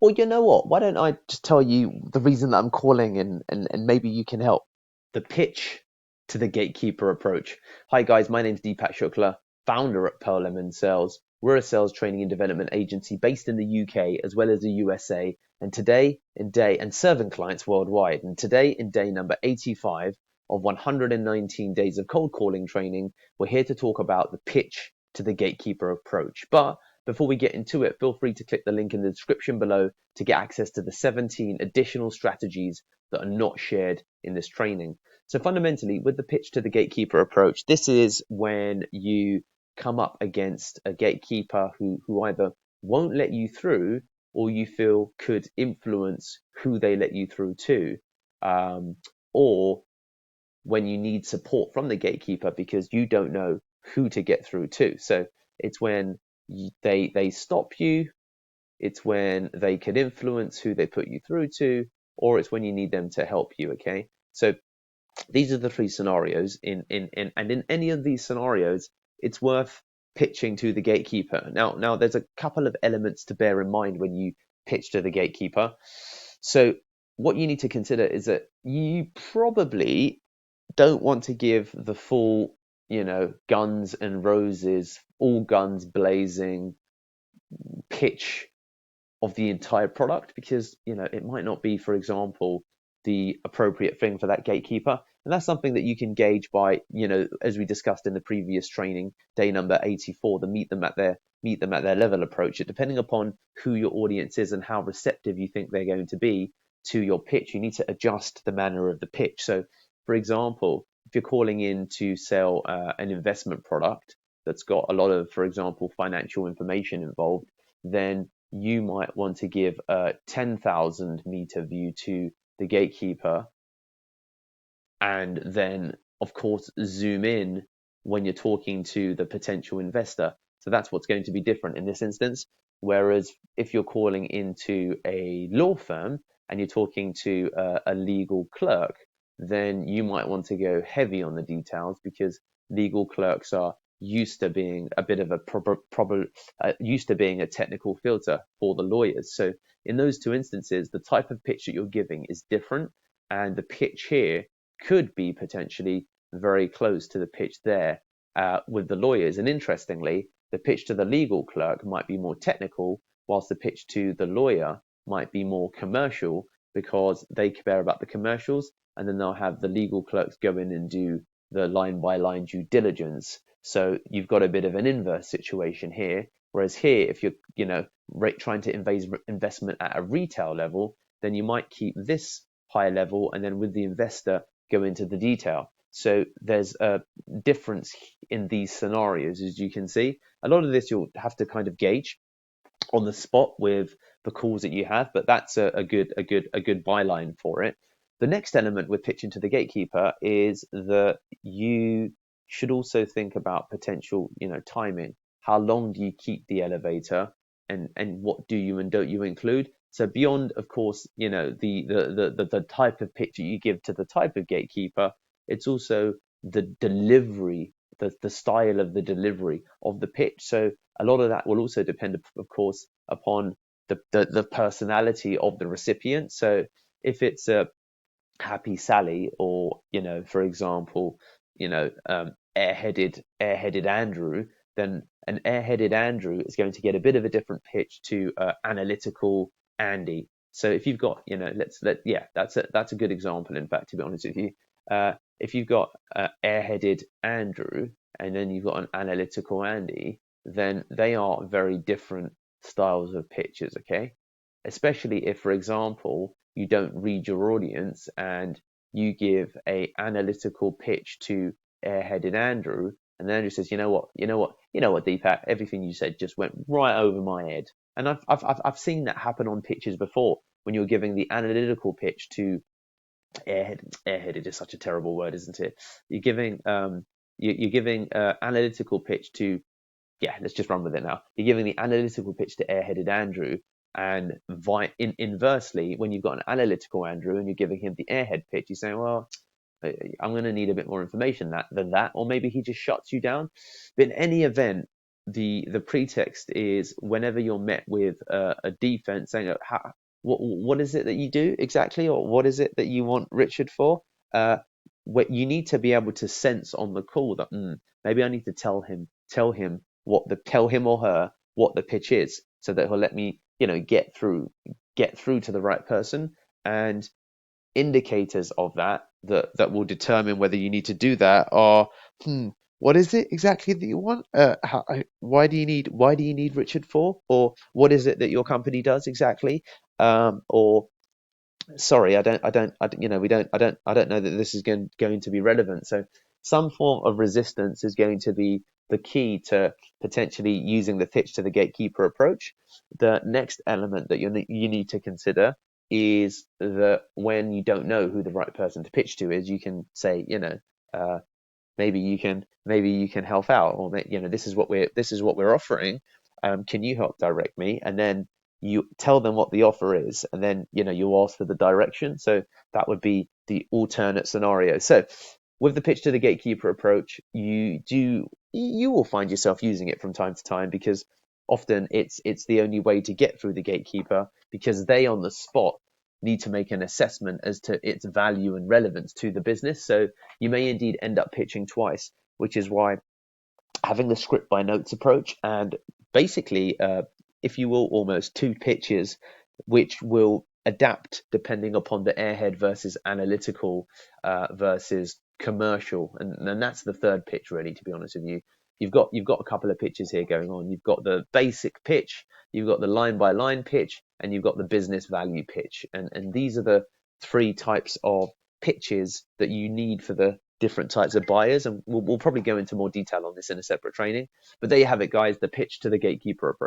Well, you know what? Why don't I just tell you the reason that I'm calling and maybe you can help. The pitch to the gatekeeper approach. Hi guys, my name's Deepak Shukla, founder at Pearl+Lemon+Sales. We're a sales training and development agency based in the UK as well as the USA, and today in day and serving clients worldwide. And today in day number 85 of 119 days of cold calling training, we're here to talk about the pitch to the gatekeeper approach. But before we get into it, feel free to click the link in the description below to get access to the 17 additional strategies that are not shared in this training. So fundamentally, with the pitch to the gatekeeper approach, this is when you come up against a gatekeeper who either won't let you through or you feel could influence who they let you through to, or when you need support from the gatekeeper because you don't know who to get through to. So it's when they stop you, it's when they could influence who they put you through to, or it's when you need them to help you. Okay, so these are the three scenarios and in any of these scenarios, it's worth pitching to the gatekeeper. Now there's a couple of elements to bear in mind when you pitch to the gatekeeper. So what you need to consider is that you probably don't want to give the full, guns and roses, all guns blazing pitch of the entire product because, it might not be, for example, the appropriate thing for that gatekeeper. And that's something that you can gauge by, as we discussed in the previous training, day number 84, the meet them at their level approach. Depending upon who your audience is and how receptive you think they're going to be to your pitch, you need to adjust the manner of the pitch. So, for example, if you're calling in to sell an investment product that's got a lot of, for example, financial information involved, then you might want to give a 10,000 meter view to the gatekeeper and then, of course, zoom in when you're talking to the potential investor. So that's what's going to be different in this instance. Whereas if you're calling into a law firm and you're talking to a legal clerk, then you might want to go heavy on the details because legal clerks are used to being a bit of a used to being a technical filter for the lawyers. So in those two instances, the type of pitch that you're giving is different, and the pitch here could be potentially very close to the pitch there with the lawyers. And interestingly, the pitch to the legal clerk might be more technical, whilst the pitch to the lawyer might be more commercial because they care about the commercials, and then they'll have the legal clerks go in and do the line by line due diligence. So you've got a bit of an inverse situation here. Whereas here, if you're trying to investment at a retail level, then you might keep this high level, and then with the investor go into the detail. So there's a difference in these scenarios, as you can see. A lot of this you'll have to kind of gauge on the spot with the calls that you have, but that's a good byline for it. The next element with pitching to the gatekeeper is that you should also think about potential, timing. How long do you keep the elevator, and what do you and don't you include? So beyond, of course, the type of pitch that you give to the type of gatekeeper, it's also the delivery, the style of the delivery of the pitch. So a lot of that will also depend, of course, upon the personality of the recipient. So if it's a Happy Sally, or for example, airheaded Andrew, then an airheaded Andrew is going to get a bit of a different pitch to analytical Andy. So if you've got, that's a good example. In fact, to be honest with you, if you've got airheaded Andrew and then you've got an analytical Andy, then they are very different styles of pitches. Okay, especially if, for example, you don't read your audience and you give a analytical pitch to airheaded Andrew, and then Andrew says, Deepak, everything you said just went right over my head. And I've seen that happen on pitches before when you're giving the analytical pitch to airheaded is such a terrible word, isn't it? You're giving analytical pitch to, let's just run with it now. You're giving the analytical pitch to airheaded Andrew, and inversely, when you've got an analytical Andrew and you're giving him the airhead pitch, you're saying, well, I'm going to need a bit more information than that, or maybe he just shuts you down. But in any event, the pretext is whenever you're met with a defense saying, what is it that you do exactly, or what is it that you want Richard for? What you need to be able to sense on the call that maybe I need to tell him tell him or her what the pitch is, so that he'll let me, get through to the right person. And indicators of that will determine whether you need to do that are, what is it exactly that you want? Why do you need Richard for? Or what is it that your company does exactly? Or sorry, I don't know that this is going to be relevant. So some form of resistance is going to be the key to potentially using the pitch to the gatekeeper approach. The next element that you need to consider is that when you don't know who the right person to pitch to is, you can say, maybe you can help out, or this is what we're offering. Can you help direct me? And then you tell them what the offer is, and then you ask for the direction. So that would be the alternate scenario. So with the pitch to the gatekeeper approach, you will find yourself using it from time to time, because often it's the only way to get through the gatekeeper, because they on the spot need to make an assessment as to its value and relevance to the business. So you may indeed end up pitching twice, which is why having the script by notes approach, and basically, if you will, almost two pitches, which will adapt depending upon the Airhead versus Analytical versus commercial, and that's the third pitch, really, to be honest with you. You've got a couple of pitches here going on. You've got the basic pitch, you've got the line by line pitch, and you've got the business value pitch, and these are the three types of pitches that you need for the different types of buyers, and we'll probably go into more detail on this in a separate training. But there you have it, guys, the pitch to the gatekeeper approach.